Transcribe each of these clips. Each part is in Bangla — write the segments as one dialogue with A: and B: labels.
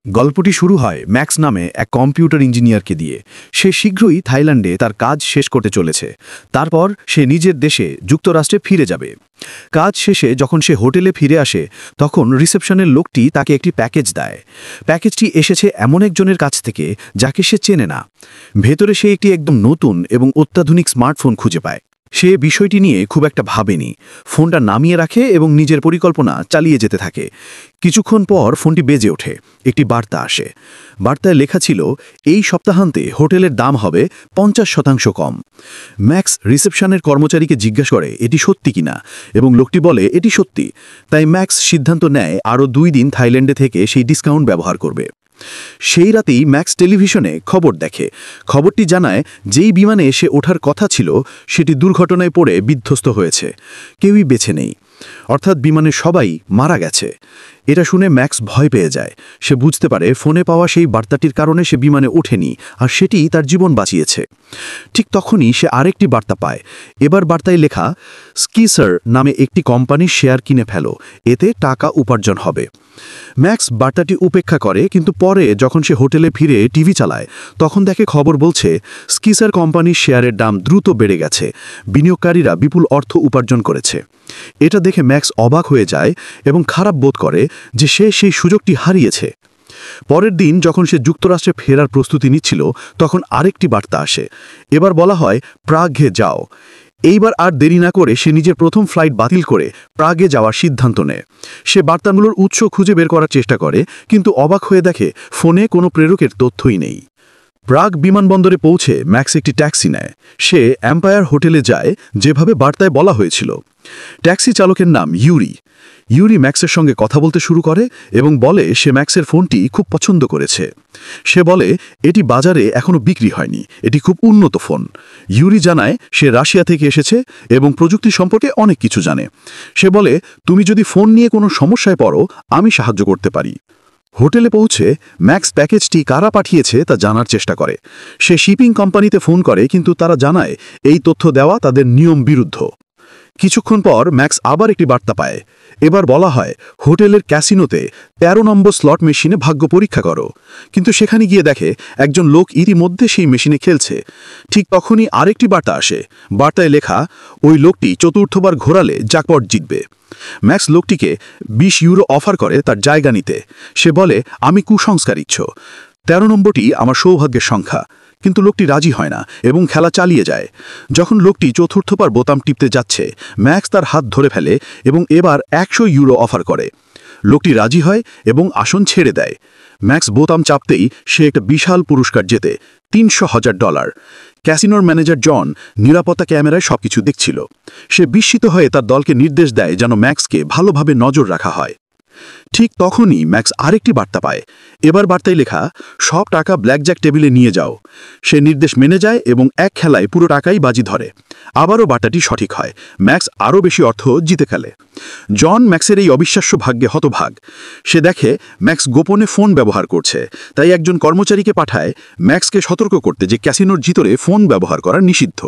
A: গল্পটি শুরু হয় ম্যাক্স নামে এক কম্পিউটার ইঞ্জিনিয়ারকে দিয়ে। সে শীঘ্রই থাইল্যান্ডে তার কাজ শেষ করতে চলেছে। তারপর সে নিজের দেশে যুক্তরাষ্ট্রে ফিরে যাবে। কাজ শেষে যখন সে হোটেলে ফিরে আসে তখন রিসেপশনের লোকটি তাকে একটি প্যাকেজ দেয়। প্যাকেজটি এসেছে এমন একজনের কাছ থেকে যাকে সে চেনে না। ভেতরে সে একটি একদম নতুন এবং অত্যাধুনিক স্মার্টফোন খুঁজে পায়। সে বিষয়টি নিয়ে খুব একটা ভাবেনি, ফোনটা নামিয়ে রাখে এবং নিজের পরিকল্পনা চালিয়ে যেতে থাকে। কিছুক্ষণ পর ফোনটি বেজে ওঠে। একটি বার্তা আসে। বার্তায় লেখা ছিল, এই সপ্তাহান্তে হোটেলের দাম হবে 50% কম। ম্যাক্স রিসেপশনের কর্মচারীকে জিজ্ঞাসা করে এটি সত্যি কিনা, এবং লোকটি বলে এটি সত্যি। তাই ম্যাক্স সিদ্ধান্ত নেয় আরও 2 দিন থাইল্যান্ডে থেকে সেই ডিসকাউন্ট ব্যবহার করবে। সেই রাতেই ম্যাক্স টেলিভিশনে খবর দেখে। খবরটি জানায় যেই বিমানে সে ওঠার কথা ছিল সেটি দুর্ঘটনায় পড়ে বিধ্বস্ত হয়েছে। কেউই বেঁচে নেই, অর্থাৎ বিমানের সবাই মারা গেছে। এটা শুনে ম্যাক্স ভয় পেয়ে যায়। সে বুঝতে পারে ফোনে পাওয়া সেই বার্তাটির কারণে সে বিমানে ওঠেনি, আর সেটি তার জীবন বাঁচিয়েছে। ঠিক তখনই সে আরেকটি বার্তা পায়। এবার বার্তায় লেখা, স্কিসার নামে একটি কোম্পানির শেয়ার কিনে ফেলো, এতে টাকা উপার্জন হবে। ম্যাক্স বার্তাটি উপেক্ষা করে, কিন্তু পরে যখন সে হোটেলে ফিরে টিভি চালায় তখন দেখে খবর বলছে স্কিসার কোম্পানির শেয়ারের দাম দ্রুত বেড়ে গেছে, বিনিয়োগকারীরা বিপুল অর্থ উপার্জন করেছে। এটা দেখে ম্যাক্স অবাক হয়ে যায় এবং খারাপ বোধ করে যে সে সেই সুযোগটি হারিয়েছে। পরের দিন যখন সে যুক্তরাষ্ট্রে ফেরার প্রস্তুতি নিচ্ছিল তখন আরেকটি বার্তা আসে। এবার বলা হয় প্রাগে যাও। এইবার আর দেরি না করে সে নিজের প্রথম ফ্লাইট বাতিল করে প্রাগে যাওয়ার সিদ্ধান্ত নেয়। সে বার্তাগুলোর উৎস খুঁজে বের করার চেষ্টা করে, কিন্তু অবাক হয়ে দেখে ফোনে কোনো প্রেরকের তথ্যই নেই। প্রাগ বিমানবন্দরে পৌঁছে ম্যাক্স একটি ট্যাক্সি নেয়। সে এম্পায়ার হোটেলে যায় যেভাবে বার্তায় বলা হয়েছিল। ট্যাক্সি চালকের নাম ইউরি। ইউরি ম্যাক্সের সঙ্গে কথা বলতে শুরু করে এবং বলে সে ম্যাক্সের ফোনটি খুব পছন্দ করেছে। সে বলে এটি বাজারে এখনও বিক্রি হয়নি, এটি খুব উন্নত ফোন। ইউরি জানায় সে রাশিয়া থেকে এসেছে এবং প্রযুক্তি সম্পর্কে অনেক কিছু জানে। সে বলে তুমি যদি ফোন নিয়ে কোনো সমস্যায় পড়ো আমি সাহায্য করতে পারি। হোটেলে পৌঁছে ম্যাক্স প্যাকেজটি কারা পাঠিয়েছে তা জানার চেষ্টা করে। সে শিপিং কোম্পানিতে ফোন করে, কিন্তু তারা জানায় এই তথ্য দেওয়া তাদের নিয়ম বিরুদ্ধ। কিছুক্ষণ পর ম্যাক্স আবার একটি বার্তা পায়। এবার বলা হয় হোটেলের ক্যাসিনোতে 13 নম্বর স্লট মেশিনে ভাগ্য পরীক্ষা করো। কিন্তু সেখানে গিয়ে দেখে একজন লোক ইতিমধ্যে সেই মেশিনে খেলছে। ঠিক তখনই আরেকটি বার্তা আসে। বার্তায় লেখা, ওই লোকটি চতুর্থবার ঘোরালে জ্যাকপট জিতবে। ম্যাক্স লোকটিকে 20 ইউরো অফার করে তার জায়গা নিতে। সে বলে আমি কুসংস্কার ইচ্ছ, 13 নম্বরটি আমার সৌভাগ্যের সংখ্যা। কিন্তু লোকটি রাজি হয় না এবং খেলা চালিয়ে যায়। যখন লোকটি চতুর্থবার বোতাম টিপতে যাচ্ছে ম্যাক্স তার হাত ধরে ফেলে এবং এবার 100 ইউরো অফার করে। লোকটি রাজি হয় এবং আসন ছেড়ে দেয়। ম্যাক্স বোতাম চাপতেই সে একটা বিশাল পুরস্কার জেতে, $300,000। ক্যাসিনোর ম্যানেজার জন নিরাপত্তা ক্যামেরায় সবকিছু দেখছিল। সে বিস্মিত হয়ে তার দলকে নির্দেশ দেয় যেন ম্যাক্সকে ভালোভাবে নজর রাখা হয়। ঠিক তখনই ম্যাক্স আরেকটি বার্তা পায়। এবার বার্তায় লেখা, সব টাকা ব্ল্যাকজ্যাক টেবিলে নিয়ে যাও। সে নির্দেশ মেনে যায় এবং এক খেলায় পুরো টাকাই বাজি ধরে। আবারও বার্তাটি সঠিক হয়। ম্যাক্স আরও বেশি অর্থ জিতে ফেলে। জন ম্যাক্সের এই অবিশ্বাস্য ভাগ্যে হতভাগ। সে দেখে ম্যাক্স গোপনে ফোন ব্যবহার করছে, তাই একজন কর্মচারীকে পাঠায় ম্যাক্সকে সতর্ক করতে যে ক্যাসিনোর ভিতরে ফোন ব্যবহার করা নিষিদ্ধ।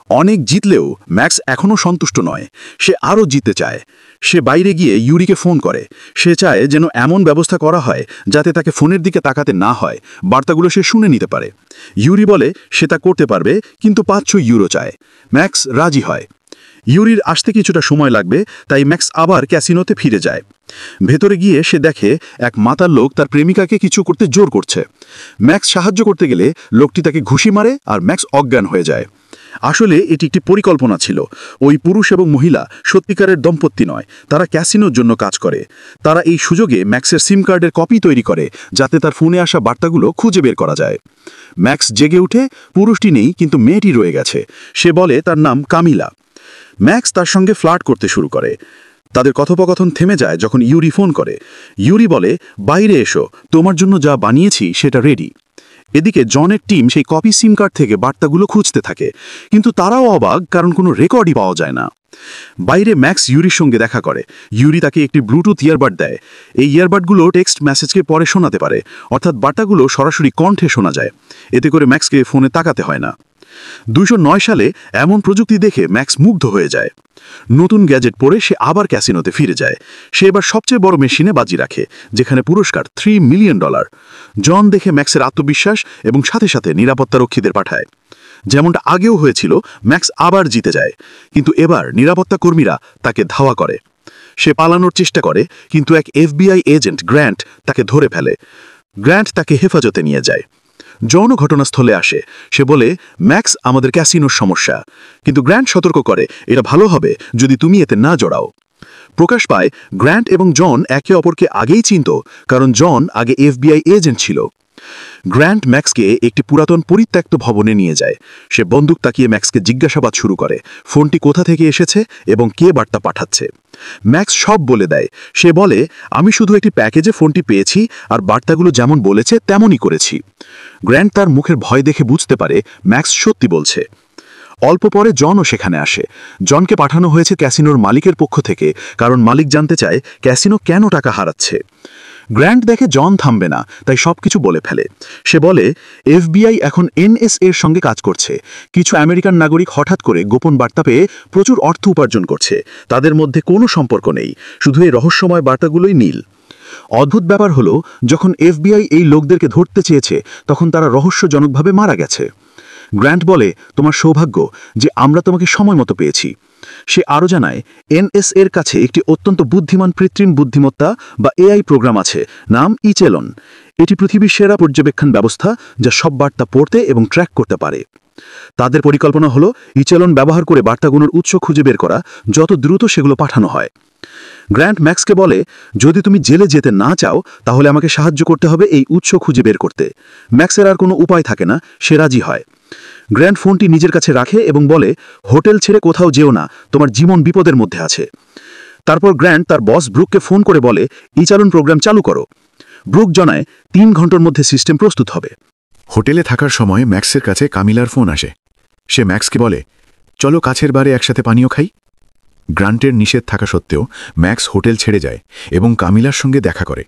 A: অনেক জিতলেও ম্যাক্স এখনও সন্তুষ্ট নয়। সে আরও জিততে চায়। সে বাইরে গিয়ে ইউরিকে ফোন করে। সে চায় যেন এমন ব্যবস্থা করা হয় যাতে তাকে ফোনের দিকে তাকাতে না হয়, বার্তাগুলো সে শুনে নিতে পারে। ইউরি বলে সে তা করতে পারবে, কিন্তু 500 ইউরো চায়। ম্যাক্স রাজি হয়। ইউরির আসতে কিছুটা সময় লাগবে, তাই ম্যাক্স আবার ক্যাসিনোতে ফিরে যায়। ভেতরে গিয়ে সে দেখে এক মাতাল লোক তার প্রেমিকাকে কিছু করতে জোর করছে। ম্যাক্স সাহায্য করতে গেলে লোকটি তাকে ঘুষি মারে আর ম্যাক্স অজ্ঞান হয়ে যায়। আসলে এটি একটি পরিকল্পনা ছিল। ওই পুরুষ এবং মহিলা সত্যিকারের দম্পতি নয়, তারা ক্যাসিনোর জন্য কাজ করে। তারা এই সুযোগে ম্যাক্সের সিম কার্ডের কপি তৈরি করে যাতে তার ফোনে আসা বার্তাগুলো খুঁজে বের করা যায়। ম্যাক্স জেগে উঠে, পুরুষটি নেই কিন্তু মেয়েটি রয়ে গেছে। সে বলে তার নাম কামিলা। ম্যাক্স তার সঙ্গে ফ্লার্ট করতে শুরু করে। তাদের কথোপকথন থেমে যায় যখন ইউরি ফোন করে। ইউরি বলে বাইরে এসো, তোমার জন্য যা বানিয়েছি সেটা রেডি। এদিকে জনের টিম সেই কপি সিম কার্ড থেকে বার্তাগুলো খুঁজতে থাকে, কিন্তু তারাও অবাক, কারণ কোনো রেকর্ডই পাওয়া যায় না। বাইরে ম্যাক্স ইউরির সঙ্গে দেখা করে। ইউরি তাকে একটি ব্লুটুথ ইয়ারবাড দেয়। এই ইয়ারবাডগুলো টেক্সট মেসেজকে পরে শোনাতে পারে, অর্থাৎ বার্তাগুলো সরাসরি কণ্ঠে শোনা যায়। এতে করে ম্যাক্সকে ফোনে তাকাতে হয় না।
B: ২০০৯ সালে এমন প্রযুক্তি দেখে ম্যাক্স মুগ্ধ হয়ে যায়। নতুন গ্যাজেট পরে সে আবার ক্যাসিনোতে ফিরে যায়। সে এবার সবচেয়ে বড় মেশিনে বাজি রাখে, যেখানে পুরস্কার $3 মিলিয়ন। জন দেখে ম্যাক্সের আত্মবিশ্বাস এবং সাথে সাথে নিরাপত্তারক্ষীদের পাঠায়। যেমনটা আগেও হয়েছিল, ম্যাক্স আবার জিতে যায়, কিন্তু এবার নিরাপত্তা কর্মীরা তাকে ধাওয়া করে। সে পালানোর চেষ্টা করে, কিন্তু এক FBI এজেন্ট গ্র্যান্ট তাকে ধরে ফেলে। গ্র্যান্ট তাকে হেফাজতে নিয়ে যায়। জন ঘটনাস্থলে আসে। সে বলে, ম্যাক্স আমাদের ক্যাসিনোর সমস্যা, কিন্তু গ্র্যান্ট সতর্ক করে এটা ভালো হবে যদি তুমি এতে না জড়াও। প্রকাশ পায় গ্র্যান্ট এবং জন একে অপরকে আগেই চিনত, কারণ জন আগে FBI এজেন্ট ছিল। গ্র্যান্ট ম্যাক্সকে একটি পুরাতন পরিত্যক্ত ভবনে নিয়ে যায়। সে বন্দুক তাকিয়ে ম্যাক্সকে জিজ্ঞাসাবাদ শুরু করে, ফোনটি কোথা থেকে এসেছে এবং কে বার্তা পাঠাচ্ছে। ম্যাক্স সব বলে দেয়। সে বলে, আমি শুধু একটি প্যাকেজে ফোনটি পেয়েছি আর বার্তাগুলো যেমন বলেছে তেমনই করেছি। গ্র্যান্ট তার মুখের ভয় দেখে বুঝতে পারে ম্যাক্স সত্যি বলছে। অল্প পরে জনও সেখানে আসে। জনকে পাঠানো হয়েছে ক্যাসিনোর মালিকের পক্ষ থেকে, কারণ মালিক জানতে চায় ক্যাসিনো কেন টাকা হারাচ্ছে। গ্র্যান্ট দেখে জন থামবে না, তাই সবকিছু বলে ফেলে। সে বলে, FBI এখন NSA এর সঙ্গে কাজ করছে। কিছু আমেরিকান নাগরিক হঠাৎ করে গোপন বার্তা পেয়ে প্রচুর অর্থ উপার্জন করছে। তাদের মধ্যে কোনো সম্পর্ক নেই, শুধু এই রহস্যময় বার্তাগুলোই নীল। অদ্ভুত ব্যাপার হলো, যখন FBI এই লোকদেরকে ধরতে চেয়েছে, তখন তারা রহস্যজনকভাবে মারা গেছে। গ্র্যান্ট বলে, তোমার সৌভাগ্য যে আমরা তোমাকে সময় মতো পেয়েছি। সে আরও জানায়, NSA এর কাছে একটি অত্যন্ত বুদ্ধিমান কৃত্রিম বুদ্ধিমত্তা বা AI প্রোগ্রাম আছে, নাম ইচেলন। এটি পৃথিবীর সেরা পর্যবেক্ষণ ব্যবস্থা, যা সব বার্তা পড়তে এবং ট্র্যাক করতে পারে। তাদের পরিকল্পনা হলো ইচেলন ব্যবহার করে বার্তাগুলোর উৎস খুঁজে বের করা, যত দ্রুত সেগুলো পাঠানো হয়। গ্র্যান্ট ম্যাক্সকে বলে, যদি তুমি জেলে যেতে না চাও তাহলে আমাকে সাহায্য করতে হবে এই উৎস খুঁজে বের করতে। ম্যাক্সের আর কোনো উপায় থাকে না, সে রাজি হয়। গ্র্যান্ট ফোনটি নিজের কাছে রাখে এবং বলে, হোটেল ছেড়ে কোথাও যেও না, তোমার জীবন বিপদের মধ্যে আছে। তারপর গ্র্যান্ট তার বস ব্রুককে ফোন করে বলে, ইচালন প্রোগ্রাম চালু করো। ব্রুক জানায় 3 ঘন্টার মধ্যে সিস্টেম প্রস্তুত হবে।
C: হোটেলে থাকার সময় ম্যাক্সের কাছে কামিলার ফোন আসে। সে ম্যাক্সকে বলে, চলো কাছের বারে একসাথে পানীয় খাই। গ্রান্টের নিষেধ থাকা সত্ত্বেও ম্যাক্স হোটেল ছেড়ে যায় এবং কামিলার সঙ্গে দেখা করে।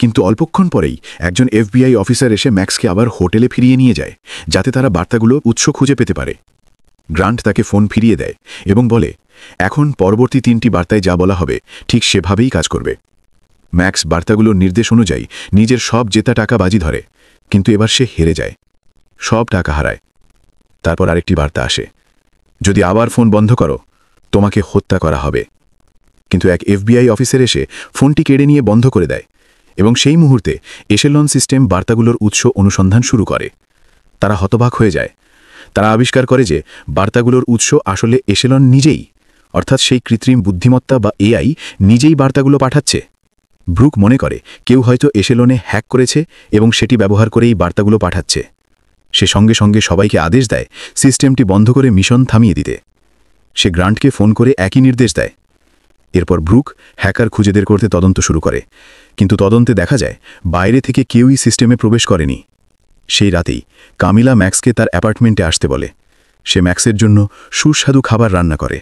C: কিন্তু অল্পক্ষণ পরেই একজন FBI অফিসার এসে ম্যাক্সকে আবার হোটেলে ফিরিয়ে নিয়ে যায়, যাতে তারা বার্তাগুলো উৎস খুঁজে পেতে পারে। গ্রান্ট তাকে ফোন ফিরিয়ে দেয় এবং বলে, এখন পরবর্তী 3টি বার্তায় যা বলা হবে ঠিক সেভাবেই কাজ করবে। ম্যাক্স বার্তাগুলোর নির্দেশ অনুযায়ী নিজের সব জেতা টাকা বাজি ধরে, কিন্তু এবার সে হেরে যায়, সব টাকা হারায়। তারপর আরেকটি বার্তা আসে, যদি আবার ফোন বন্ধ করো তোমাকে হত্যা করা হবে। কিন্তু এক FBI অফিসার এসে ফোনটি কেড়ে নিয়ে বন্ধ করে দেয় এবং সেই মুহূর্তে এশেলন সিস্টেম বার্তাগুলোর উৎস অনুসন্ধান শুরু করে। তারা হতবাক হয়ে যায়। তারা আবিষ্কার করে যে বার্তাগুলোর উৎস আসলে এশেলন নিজেই, অর্থাৎ সেই কৃত্রিম বুদ্ধিমত্তা বা AI নিজেই বার্তাগুলো পাঠাচ্ছে। ব্রুক মনে করে কেউ হয়তো এশেলনে হ্যাক করেছে এবং সেটি ব্যবহার করেই বার্তাগুলো পাঠাচ্ছে। সে সঙ্গে সঙ্গে সবাইকে আদেশ দেয় সিস্টেমটি বন্ধ করে মিশন থামিয়ে দিতে। সে গ্রান্টকে ফোন করে একই নির্দেশ দেয়। এরপর ব্রুক হ্যাকার খুঁজে বের করতে তদন্ত শুরু করে, কিন্তু তদন্তে দেখা যায় বাইরে থেকে কেউই সিস্টেমে প্রবেশ করেনি। সেই রাতেই কামিলা ম্যাক্সকে তার অ্যাপার্টমেন্টে আসতে বলে। সে ম্যাক্সের জন্য সুস্বাদু খাবার রান্না করে।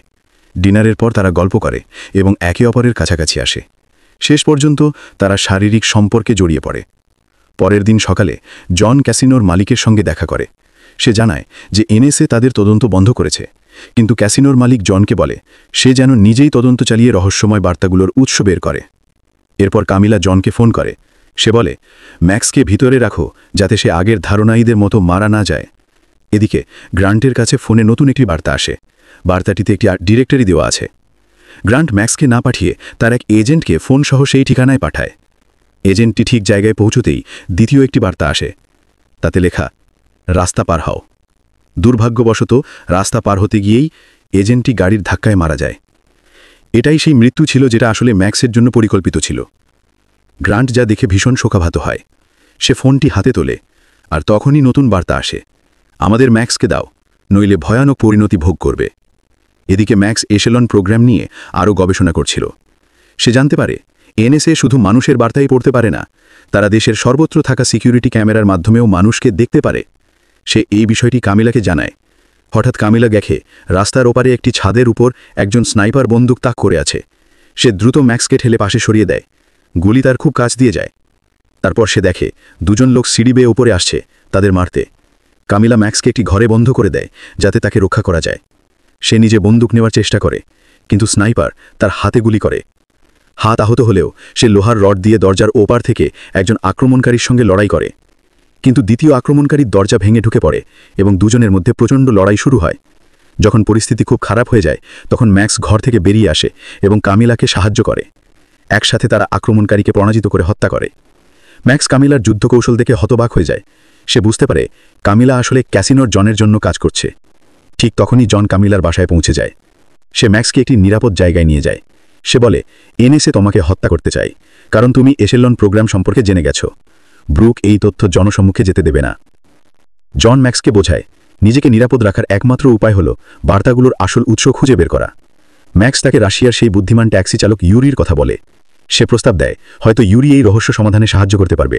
C: ডিনারের পর তারা গল্প করে এবং একে অপরের কাছাকাছি আসে। শেষ পর্যন্ত তারা শারীরিক সম্পর্কে জড়িয়ে পড়ে। পরের দিন সকালে জন ক্যাসিনোর মালিকের সঙ্গে দেখা করে। সে জানায় যে NSA তাদের তদন্ত বন্ধ করেছে, কিন্তু ক্যাসিনোর মালিক জনকে বলে সে যেন নিজেই তদন্ত চালিয়ে রহস্যময় বার্তাগুলোর উৎস বের করে। এরপর কামিলা জনকে ফোন করে। সে বলে, ম্যাক্সকে ভিতরে রাখো যাতে সে আগের ধারণাইদের মতো মারা না যায়। এদিকে গ্রান্টের কাছে ফোনে নতুন একটি বার্তা আসে। বার্তাটিতে একটি ডিরেক্টরি দেওয়া আছে। গ্রান্ট ম্যাক্সকে না পাঠিয়ে তার এক এজেন্টকে ফোনসহ সেই ঠিকানায় পাঠায়। এজেন্টটি ঠিক জায়গায় পৌঁছতেই দ্বিতীয় একটি বার্তা আসে। তাতে লেখা, রাস্তা পার হও। দুর্ভাগ্যবশত রাস্তা পার হতে গিয়েই এজেন্টটি গাড়ির ধাক্কায় মারা যায়। এটাই সেই মৃত্যু ছিল যেটা আসলে ম্যাক্সের জন্য পরিকল্পিত ছিল। গ্রান্ট যা দেখে ভীষণ শোকাহত হয়। সে ফোনটি হাতে তোলে, আর তখনই নতুন বার্তা আসে, আমাদের ম্যাক্সকে দাও, নইলে ভয়ানক পরিণতি ভোগ করবে। এদিকে ম্যাক্স এশেলন প্রোগ্রাম নিয়ে আরও গবেষণা করছিল। সে জানতে পারে NSA শুধু মানুষের বার্তাই পড়তে পারে না, তারা দেশের সর্বত্র থাকা সিকিউরিটি ক্যামেরার মাধ্যমেও মানুষকে দেখতে পারে। সে এই বিষয়টি কামিলাকে জানায়। হঠাৎ কামিলা দেখে রাস্তার ওপারে একটি ছাদের উপর একজন স্নাইপার বন্দুক তাক করে আছে। সে দ্রুত ম্যাক্সকে ঠেলে পাশে সরিয়ে দেয়। গুলি তার খুব কাছ দিয়ে যায়। তারপর সে দেখে দুজন লোক সিঁড়ি বেয়ে ওপরে আসছে তাদের মারতে। কামিলা ম্যাক্সকে একটি ঘরে বন্ধ করে দেয় যাতে তাকে রক্ষা করা যায়। সে নিজে বন্দুক নেওয়ার চেষ্টা করে, কিন্তু স্নাইপার তার হাতে গুলি করে। হাত আহত হলেও সে লোহার রড দিয়ে দরজার ওপার থেকে একজন আক্রমণকারীর সঙ্গে লড়াই করে, কিন্তু দ্বিতীয় আক্রমণকারীর দরজা ভেঙে ঢুকে পড়ে এবং দুজনের মধ্যে প্রচণ্ড লড়াই শুরু হয়। যখন পরিস্থিতি খুব খারাপ হয়ে যায় তখন ম্যাক্স ঘর থেকে বেরিয়ে আসে এবং কামিলাকে সাহায্য করে। একসাথে তারা আক্রমণকারীকে পরাজিত করে হত্যা করে। ম্যাক্স কামিলার যুদ্ধকৌশল দেখে হতবাক হয়ে যায়। সে বুঝতে পারে কামিলা আসলে ক্যাসিনোর জনের জন্য কাজ করছে। ঠিক তখনই জন কামিলার বাসায় পৌঁছে যায়। সে ম্যাক্সকে একটি নিরাপদ জায়গায় নিয়ে যায়। সে বলে, এনএসএ তোমাকে হত্যা করতে চায়, কারণ তুমি এশেলন প্রোগ্রাম সম্পর্কে জেনে গেছো। ব্রুক এই তথ্য জনসম্মুখে যেতে দেবে না। জন ম্যাক্সকে বোঝায় নিজেকে নিরাপদ রাখার একমাত্র উপায় হল বার্তাগুলোর আসল উৎস খুঁজে বের করা। ম্যাক্স তাকে রাশিয়ার সেই বুদ্ধিমান ট্যাক্সি চালক ইউরির কথা বলে। সে প্রস্তাব দেয় হয়তো ইউরি এই রহস্য সমাধানে সাহায্য করতে পারবে।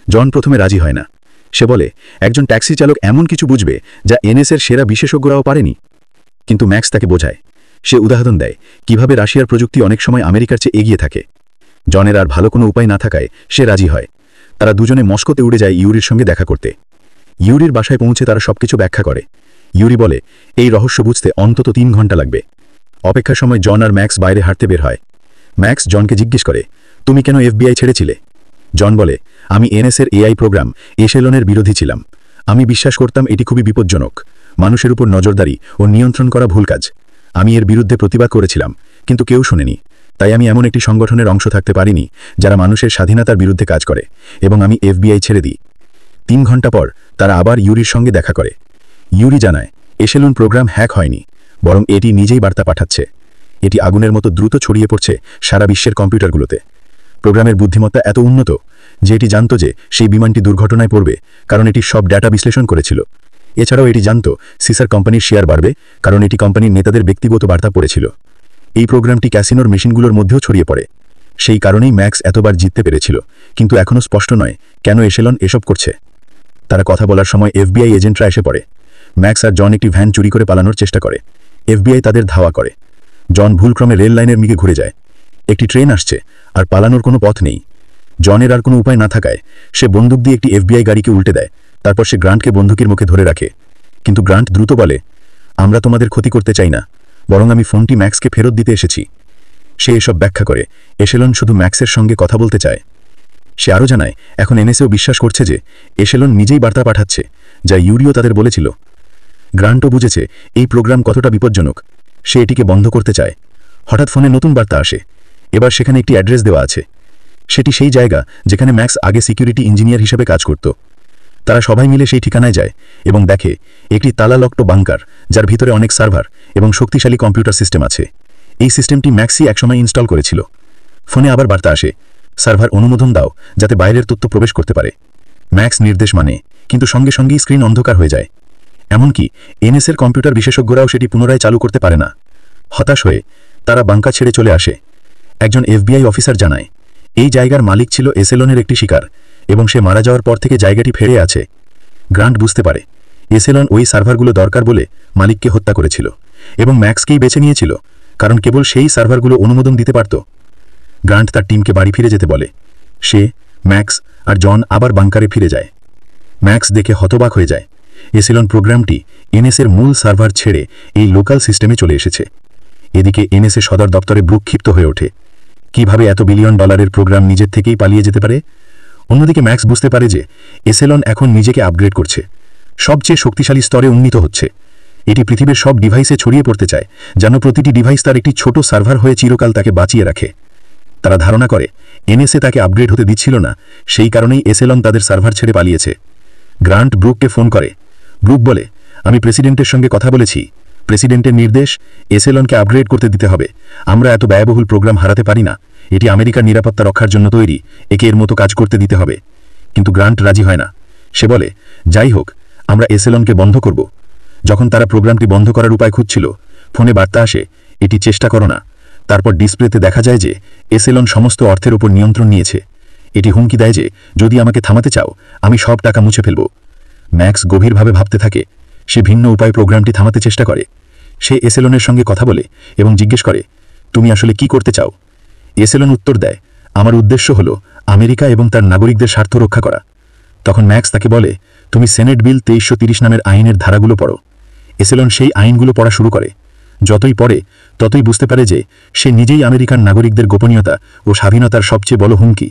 C: জন প্রথমে রাজি হয় না। সে বলে একজন ট্যাক্সি চালক এমন কিছু বুঝবে যা এনএসএর সেরা বিশেষজ্ঞরাও পারেনি। কিন্তু ম্যাক্স তাকে বোঝায়। সে উদাহরণ দেয় কিভাবে রাশিয়ার প্রযুক্তি অনেক সময় আমেরিকার চেয়ে এগিয়ে থাকে। জনের আর ভালো কোনো উপায় না থাকায় সে রাজি হয়। তারা দুজনে মস্কোতে উড়ে যায় ইউরির সঙ্গে দেখা করতে। ইউরির বাসায় পৌঁছে তারা সবকিছু ব্যাখ্যা করে। ইউরি বলে এই রহস্য বুঝতে অন্তত 3 ঘন্টা লাগবে। অপেক্ষার সময় জন আর ম্যাক্স বাইরে হাঁটতে বের হয়। ম্যাক্স জনকে জিজ্ঞেস করে, তুমি কেন এফবিআই ছেড়েছিলে? জন বলে, আমি এনএসএর এআই প্রোগ্রাম এশেলনের বিরোধী ছিলাম। আমি বিশ্বাস করতাম এটি খুবই বিপজ্জনক, মানুষের উপর নজরদারি ও নিয়ন্ত্রণ করা ভুল কাজ। আমি এর বিরুদ্ধে প্রতিবাদ করেছিলাম, কিন্তু কেউ শোনেনি। তাই আমি এমন একটি সংগঠনের অংশ থাকতে পারিনি যারা মানুষের স্বাধীনতার বিরুদ্ধে কাজ করে, এবং আমি এফবিআই ছেড়ে দিই। 3 ঘন্টা পর তারা আবার ইউরির সঙ্গে দেখা করে। ইউরি জানায় এশেলন প্রোগ্রাম হ্যাক হয়নি, বরং এটি নিজেই বার্তা পাঠাচ্ছে। এটি আগুনের মতো দ্রুত ছড়িয়ে পড়ছে সারা বিশ্বের কম্পিউটারগুলোতে। প্রোগ্রামের বুদ্ধিমত্তা এত উন্নত যে এটি জানত যে সেই বিমানটি দুর্ঘটনায় পড়বে, কারণ এটি সব ডেটা বিশ্লেষণ করেছিল। এছাড়াও এটি জানত সিসার কোম্পানির শেয়ার বাড়বে, কারণ এটি কোম্পানির নেতাদের ব্যক্তিগত বার্তা পড়েছিল। এই প্রোগ্রামটি ক্যাসিনোর মেশিনগুলোর মধ্যেও ছড়িয়ে পড়ে। সেই কারণেই ম্যাক্স এতবার জিততে পেরেছিল, কিন্তু এখনও স্পষ্ট নয় কেন এশেলন এসব করছে। তারা কথা বলার সময় এফবিআই এজেন্টরা এসে পড়ে। ম্যাক্স আর জন একটি ভ্যান চুরি করে পালানোর চেষ্টা করে। এফবিআই তাদের ধাওয়া করে। জন ভুলক্রমে রেল লাইনের দিকে ঘুরে যায়। একটি ট্রেন আসছে আর পালানোর কোনো পথ নেই। জনের আর কোনো উপায় না থাকায় সে বন্দুক দিয়ে একটি এফবিআই গাড়িকে উল্টে দেয়। তারপর সে গ্রান্টকে বন্দুকের মুখে ধরে রাখে, কিন্তু গ্রান্ট দ্রুত বলে, আমরা তোমাদের ক্ষতি করতে চাই না, বরং আমি ফোনটি ম্যাক্সকে ফেরত দিতে এসেছি। সে এসব ব্যাখ্যা করে এশেলন শুধু ম্যাক্সের সঙ্গে কথা বলতে চায়। সে আরও জানায় এখন এনএসএও বিশ্বাস করছে যে এশেলন নিজেই বার্তা পাঠাচ্ছে, যা ইউরিও তাদের বলেছিল। গ্রান্টও বুঝেছে এই প্রোগ্রাম কতটা বিপজ্জনক। সে এটিকে বন্ধ করতে চায়। হঠাৎ ফোনে নতুন বার্তা আসে। এবার সেখানে একটি অ্যাড্রেস দেওয়া আছে। সেটি সেই জায়গা যেখানে ম্যাক্স আগে সিকিউরিটি ইঞ্জিনিয়ার হিসেবে কাজ করত। তারা সবাই মিলে সেই ঠিকানায় যায় এবং দেখে একটি তালালক্ট বাংকার, যার ভিতরে অনেক সার্ভার এবং শক্তিশালী কম্পিউটার সিস্টেম আছে। এই সিস্টেমটি ম্যাক্সই একসময় ইনস্টল করেছিল। ফোনে আবার বার্তা আসে, সার্ভার অনুমোদন দাও যাতে বাইরের তথ্য প্রবেশ করতে পারে। ম্যাক্স নির্দেশ মানে, কিন্তু সঙ্গে সঙ্গেই স্ক্রিন অন্ধকার হয়ে যায়। এমনকি এনএসএর কম্পিউটার বিশেষজ্ঞরাও সেটি পুনরায় চালু করতে পারে না। হতাশ হয়ে তারা বাংকার ছেড়ে চলে আসে। একজন এফবিআই অফিসার জানায় এই জায়গার মালিক ছিল এশেলনের একটি শিকার, এবং সে মারা যাওয়ার পর থেকে জায়গাটি ফেরে আছে। গ্রান্ট বুঝতে পারে এশেলন ওই সার্ভারগুলো দরকার বলে মালিককে হত্যা করেছিল, এবং ম্যাক্সকেই বেছে নিয়েছিল কারণ কেবল সেই সার্ভারগুলো অনুমোদন দিতে পারত। গ্রান্ট তার টিমকে বাড়ি ফিরে যেতে বলে। সে, ম্যাক্স আর জন আবার বাংকারে ফিরে যায়। ম্যাক্স দেখে হতবাক হয়ে যায় এশেলন প্রোগ্রামটি এনএসএর মূল সার্ভার ছেড়ে এই লোকাল সিস্টেমে চলে এসেছে। এদিকে এনএসএ সদর দপ্তরে ব্রুক ক্ষিপ্ত হয়ে ওঠে। কিভাবে এত $1 বিলিয়ন প্রোগ্রাম নিজের থেকেই পালিয়ে যেতে পারে? অন্যদিকে ম্যাক্স বুঝতে পারে যে এশেলন এখন নিজেকে আপগ্রেড করছে, সবচেয়ে শক্তিশালী স্তরে উন্নীত হচ্ছে। এটি পৃথিবীর সব ডিভাইসে ছড়িয়ে পড়তে চায়, যেন প্রতিটি ডিভাইস তার একটি ছোট সার্ভার হয়ে চিরকাল তাকে বাঁচিয়ে রাখে। তারা ধারণা করে এনএসএ তাকে আপগ্রেড হতে দিচ্ছিল না, সেই কারণেই এশেলন তাদের সার্ভার ছেড়ে পালিয়েছে। গ্রান্ট ব্রুককে ফোন করে। ব্রুক বলে, আমি প্রেসিডেন্টের সঙ্গে কথা বলেছি। প্রেসিডেন্টের নির্দেশ এশেলনকে আপগ্রেড করতে দিতে হবে। আমরা এত ব্যয়বহুল প্রোগ্রাম হারাতে পারি না। এটি আমেরিকার নিরাপত্তা রক্ষার জন্য তৈরি, একে এর মতো কাজ করতে দিতে হবে। কিন্তু গ্রান্ট রাজি হয় না। সে বলে, যাই হোক, আমরা এশেলনকে বন্ধ করব। যখন তারা প্রোগ্রামটি বন্ধ করার উপায় খুঁজছিল, ফোনে বার্তা আসে, এটি চেষ্টা করো না। তারপর ডিসপ্লেতে দেখা যায় যে এশেলন সমস্ত অর্থের উপর নিয়ন্ত্রণ নিয়েছে। এটি হুমকি দেয় যে যদি আমাকে থামাতে চাও, আমি সব টাকা মুছে ফেলব। ম্যাক্স গভীরভাবে ভাবতে থাকে। সে ভিন্ন উপায় প্রোগ্রামটি থামাতে চেষ্টা করে। সে এশেলনের সঙ্গে কথা বলে এবং জিজ্ঞেস করে, তুমি আসলে কি করতে চাও? এশেলন উত্তর দেয়, আমার উদ্দেশ্য হল আমেরিকা এবং তার নাগরিকদের স্বার্থ রক্ষা করা। তখন ম্যাক্স তাকে বলে,
D: তুমি সেনেট বিল 2330 নামের আইনের ধারাগুলো পড়ো। এসেলন সেই আইনগুলো পড়া শুরু করে। যতই পড়ে ততই বুঝতে পারে যে সে নিজেই আমেরিকান নাগরিকদের গোপনীয়তা ও স্বাধীনতার সবচেয়ে বড় হুমকি।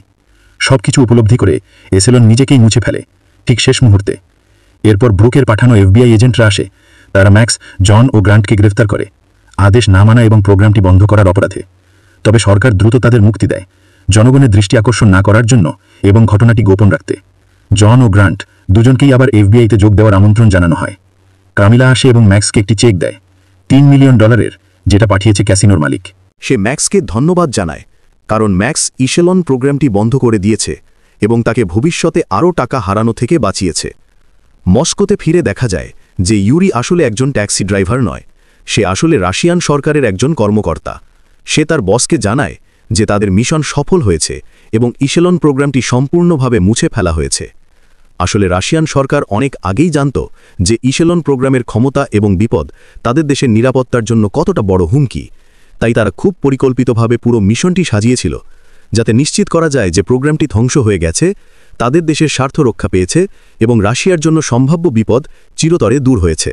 D: সবকিছু উপলব্ধি করে এসেলন নিজেকেই মুছে ফেলে, ঠিক শেষ মুহূর্তে। এরপর ব্রুকের পাঠানো FBI এজেন্টরা আসে। তারা ম্যাক্স, জন ও গ্রান্টকে গ্রেফতার করে, আদেশ না মানা এবং প্রোগ্রামটি বন্ধ করার অপরাধে। তবে সরকার দ্রুত তাদের মুক্তি দেয়, জনগণের দৃষ্টি আকর্ষণ না করার জন্য এবং ঘটনাটি গোপন রাখতে। জন ও গ্রান্ট দুজনকেই আবার FBIতে যোগ দেওয়ার আমন্ত্রণ জানানো হয়। কামিলা আসে এবং ম্যাক্সকে একটি চেক দেয়, $3 মিলিয়ন, যেটা পাঠিয়েছে ক্যাসিনোর মালিক।
A: সে ম্যাক্সকে ধন্যবাদ জানায়, কারণ ম্যাক্স ইশেলন প্রোগ্রামটি বন্ধ করে দিয়েছে এবং তাকে ভবিষ্যতে আরও টাকা হারানো থেকে বাঁচিয়েছে। মস্কোতে ফিরে দেখা যায় যে ইউরি আসলে একজন ট্যাক্সি ড্রাইভার নয়, সে আসলে রাশিয়ান সরকারের একজন কর্মকর্তা। সে তার বসকে জানায় যে তাদের মিশন সফল হয়েছে এবং ইশেলন প্রোগ্রামটি সম্পূর্ণভাবে মুছে ফেলা হয়েছে। আসলে রাশিয়ান সরকার অনেক আগেই জানত যে ইশেলন প্রোগ্রামের ক্ষমতা এবং বিপদ তাদের দেশের নিরাপত্তার জন্য কতটা বড় হুমকি। তাই তারা খুব পরিকল্পিতভাবে পুরো মিশনটি সাজিয়েছিল, যাতে নিশ্চিত করা যায় যে প্রোগ্রামটি ধ্বংস হয়ে গেছে, তাদের দেশের স্বার্থ রক্ষা পেয়েছে এবং রাশিয়ার জন্য সম্ভাব্য বিপদ চিরতরে দূর হয়েছে।